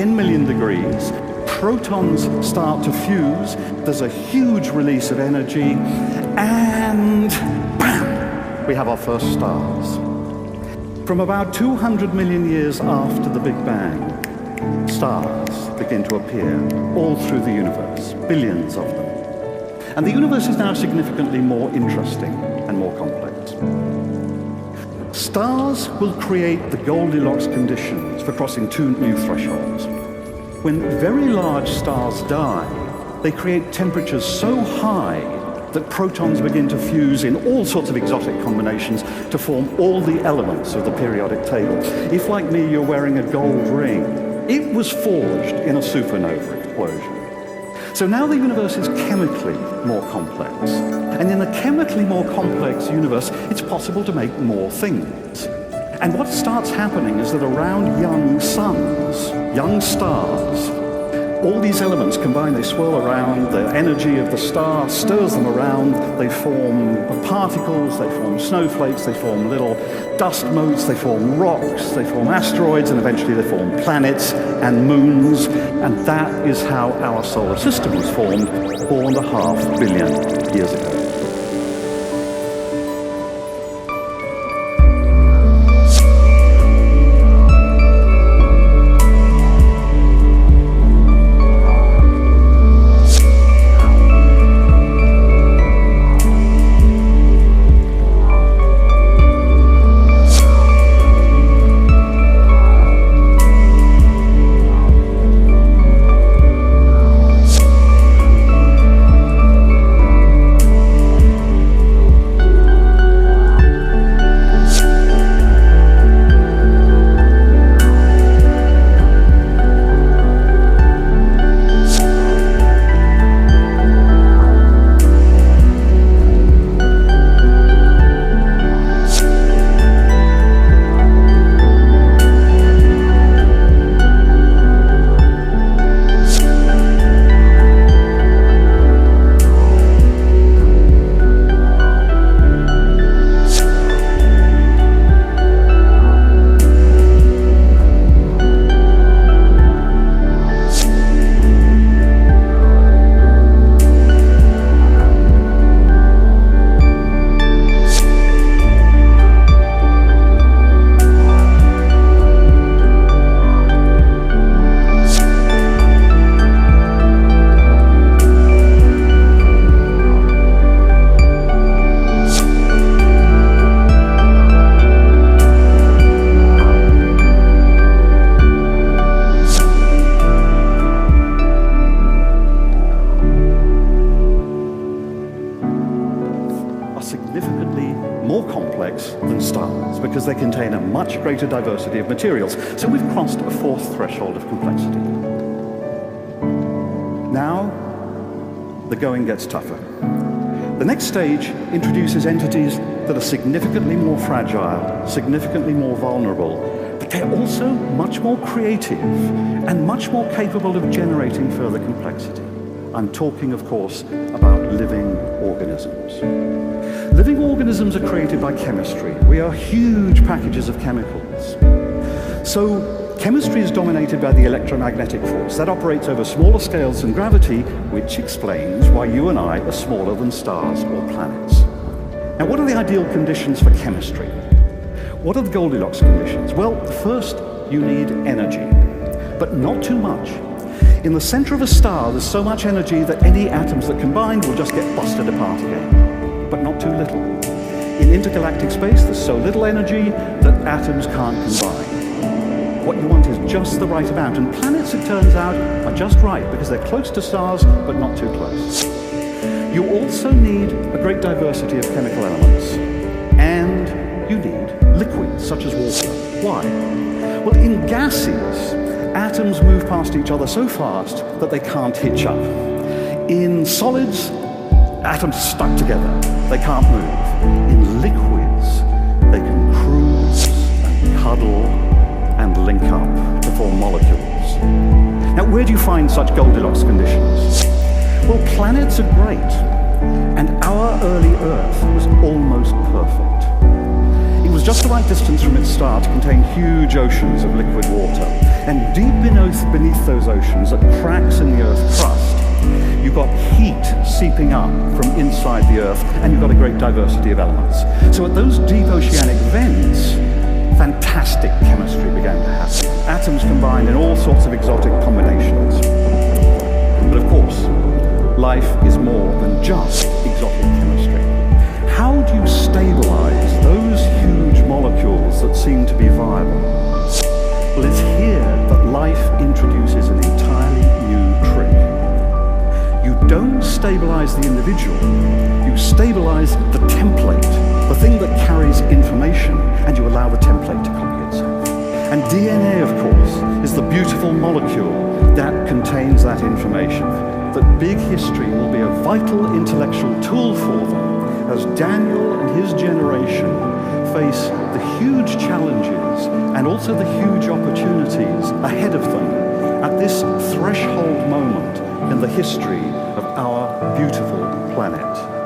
10 million degrees, protons start to fuse, there's a huge release of energy, and bam! We have our first stars. From about 200 million years after the Big Bang, stars begin to appear all through the universe, billions of them. And the universe is now significantly more interesting and more complex. Stars will create the Goldilocks conditions for crossing two new thresholds. When very large stars die, they create temperatures so high that protons begin to fuse in all sorts of exotic combinations to form all the elements of the periodic table. If, like me, you're wearing a gold ring, it was forged in a supernova explosion. So now the universe is chemically more complex. And in a chemically more complex universe, it's possible to make more things. And what starts happening is that around young suns, young stars, all these elements combine, they swirl around, the energy of the star stirs them around, they form particles, they form snowflakes, they form little dust motes, they form rocks, they form asteroids, and eventually they form planets and moons, and that is how our solar system was formed 4.5 billion years ago. Because they contain a much greater diversity of materials. So we've crossed a fourth threshold of complexity. Now, the going gets tougher. The next stage introduces entities that are significantly more fragile, significantly more vulnerable, but they're also much more creative and much more capable of generating further complexity. I'm talking, of course, about living organisms. Living organisms are created by chemistry. We are huge packages of chemicals. So chemistry is dominated by the electromagnetic force. That operates over smaller scales than gravity, which explains why you and I are smaller than stars or planets. Now, what are the ideal conditions for chemistry? What are the Goldilocks conditions? Well, first, you need energy, but not too much. In the center of a star, there's so much energy that any atoms that combine will just get busted apart again, but not too little. In intergalactic space, there's so little energy that atoms can't combine. What you want is just the right amount, and planets, it turns out, are just right because they're close to stars, but not too close. You also need a great diversity of chemical elements, and you need liquids, such as water. Why? Well, in gases, atoms move past each other so fast that they can't hitch up. In solids, atoms are stuck together. They can't move. In liquids, they can cruise and cuddle and link up to form molecules. Now, where do you find such Goldilocks conditions? Well, planets are great, and our early Earth was almost perfect. It was just the right distance from its star to contain huge oceans of liquid water. And deep beneath those oceans, at cracks in the Earth's crust, you've got heat seeping up from inside the Earth, and you've got a great diversity of elements. So at those deep oceanic vents, fantastic chemistry began to happen. Atoms combined in all sorts of exotic combinations. But of course, life is more than just exotic chemistry. How do you stabilize those huge molecules that seem to be viable? Well, it's here that life introduces an entirely new trick. You don't stabilize the individual, you stabilize the template, the thing that carries information, and you allow the template to copy itself. And DNA, of course, is the beautiful molecule that contains that information. That big history will be a vital intellectual tool for them as Daniel and his generation face the huge challenges and also the huge opportunities ahead of them at this threshold moment in the history of our beautiful planet.